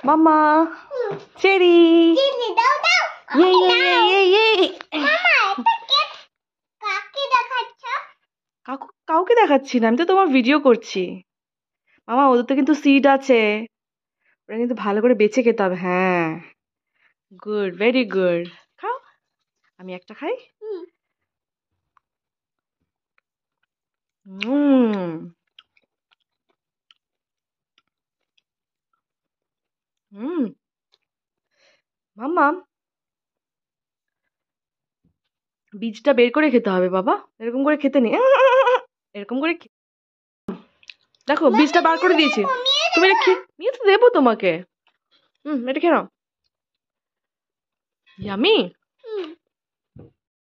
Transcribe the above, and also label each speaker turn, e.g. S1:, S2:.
S1: Mama, cherry. Yay, yay, yay, yay. কাউকে দেখাচ্ছি না, আমি তো তোমার ভিডিও করছি। মামা, ওদের তো কিন্তু সিড আছে, ওরা কিন্তু ভালো করে বেছে খেতে হবে। হ্যাঁ, গুড, ভেরি গুড। খাও, আমি একটা খাই। মাম্মা, বীজটা বের করে খেতে হবে বাবা, এরকম করে খেতে নেই। এরকম করে দেখো, বীজটা বার করে দিয়েছি। তুমি নিয়ে তো দেবো তোমাকে। এটা খেয়ে নাও। ইয়ামি।